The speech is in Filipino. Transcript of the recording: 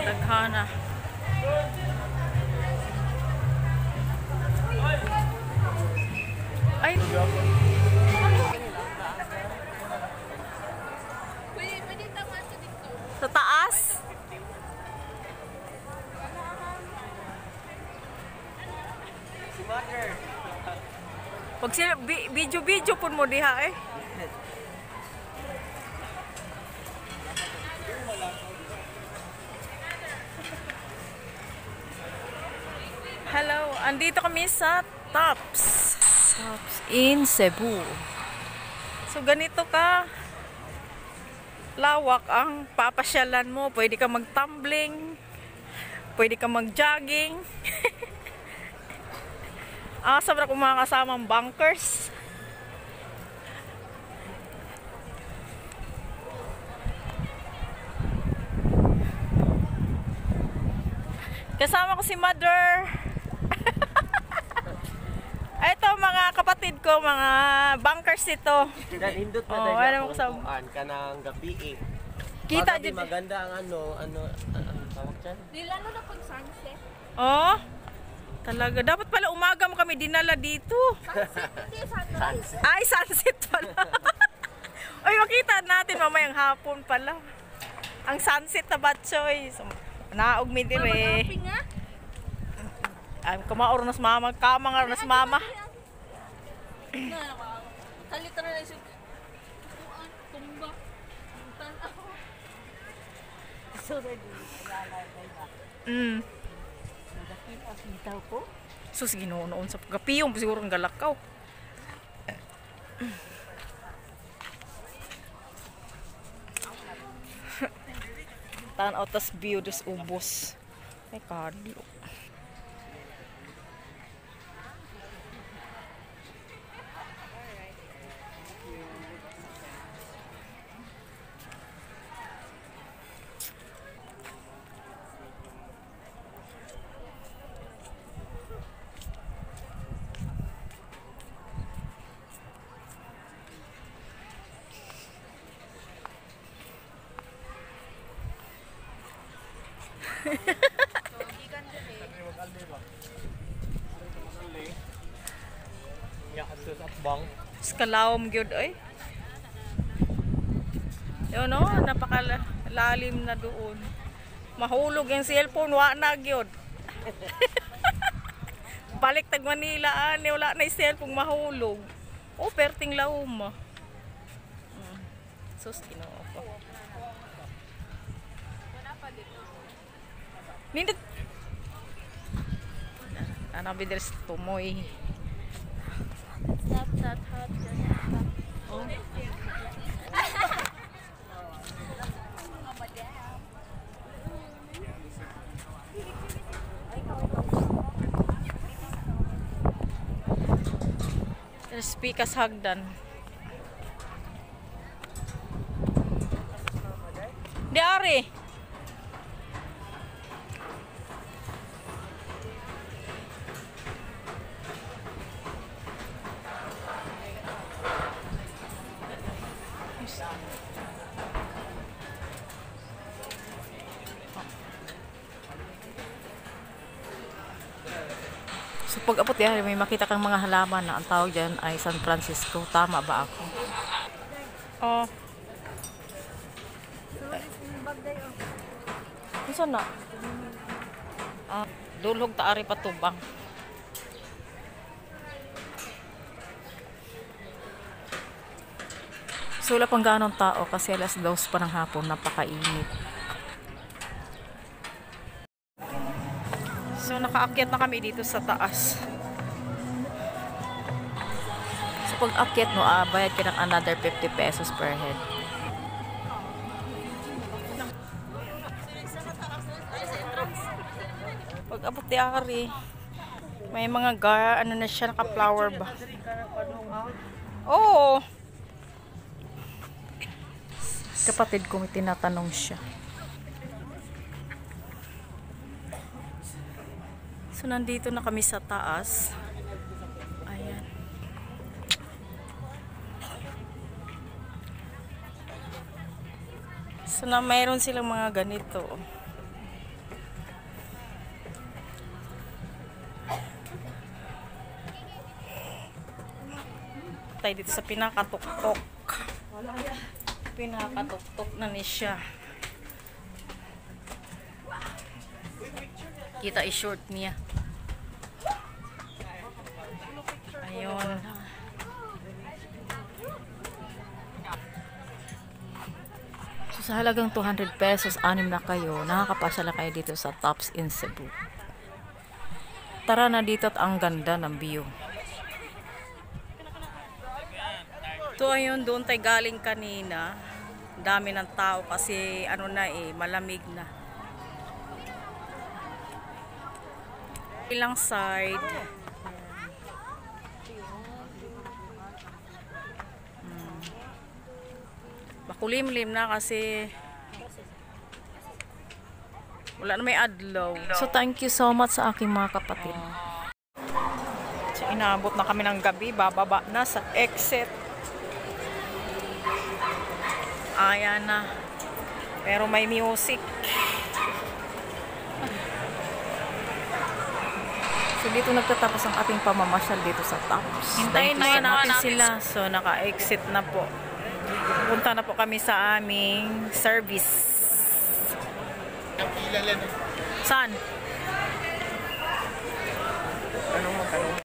Daghana. Ay. Pwede tamaan sa dito. Sa taas? Si Mother. Pag sila, video pun mo diha eh. Hello, andito kami sa Tops in Cebu. So ganito ka lawak ang papasyalan mo. Pwede ka mag-tumbling, pwede ka mag-jogging. Sabra kong mga kasamang bunkers. Kasama ko si Mother. Ito mga kapatid ko, mga bunkers ito. Dan hindot na Oh, dahil ko sa ka ng gabi eh. kita Magabi, jud. maganda ang ano tawag dyan? Nilalo na pag sunset. Oh. Talaga dapat pala umaga mo kami dinala dito. Hindi, sunrise. Ay, sunset pala. Oy, makita natin mamayang hapon pala. Ang sunset na batchoy. So, naog mi dire. Mapag-api nga. Ay, kumaor nas mama, kamang nas mama. Kalita na lang siya. Tumba. Tanaw. Mm. Sus, ginoo-noon sa gapiyong siguro ang galakaw. Tanaw tas view dos ubos. Ay kadlo. Skalawom gyud ay. Yo no, napakalalim na doon. Mahulog yung cellphone, wa na gyud. Balik tag Manila ani wala na yung cellphone mahulog. Oh, perting lawom. Sus Ginoo ko. Nindot. Ana bidres tumoy. Stop that hot. Oh. Pikas hagdan. Di ari. So pag abot yan, may makita kang mga halaman na ang tawag dyan ay San Francisco. Tama ba ako? Oh. Ano na? Dulhog taari patubang. So wala pang ganong tao kasi alas 2 pa ng hapon, napakainit. So nakaakyat na kami dito sa taas. So pag akyat mo, bayad ka ng another 50 pesos per head. Pag abot di ari, may mga ano na siya, naka-flower ba? Oo. Kapatid ko may tinatanong siya. So nandito na kami sa taas. Ayan. So na mayroon silang mga ganito. tayo dito sa pinakatuktok. Pinakatuktok na ni siya. Kita i-short niya. Ayun. So, sa halagang 200 pesos, 6 na kayo, nakakapasya lang kayo dito sa Tops in Cebu. Tara na dito at ang ganda ng view. So, ayun, doon tayo galing kanina. Dami ng tao kasi ano na malamig na. Ilang side. Makulimlim na kasi wala na may adlaw. So thank you so much sa aking mga kapatid. So inaabot na kami ng gabi, bababa na sa exit. Ayan na. Pero may music. So dito nagtatapos ang ating pamamasyal dito sa Tops. Hintayin na natin sila. So naka-exit na po. Punta na po kami sa aming service. Saan?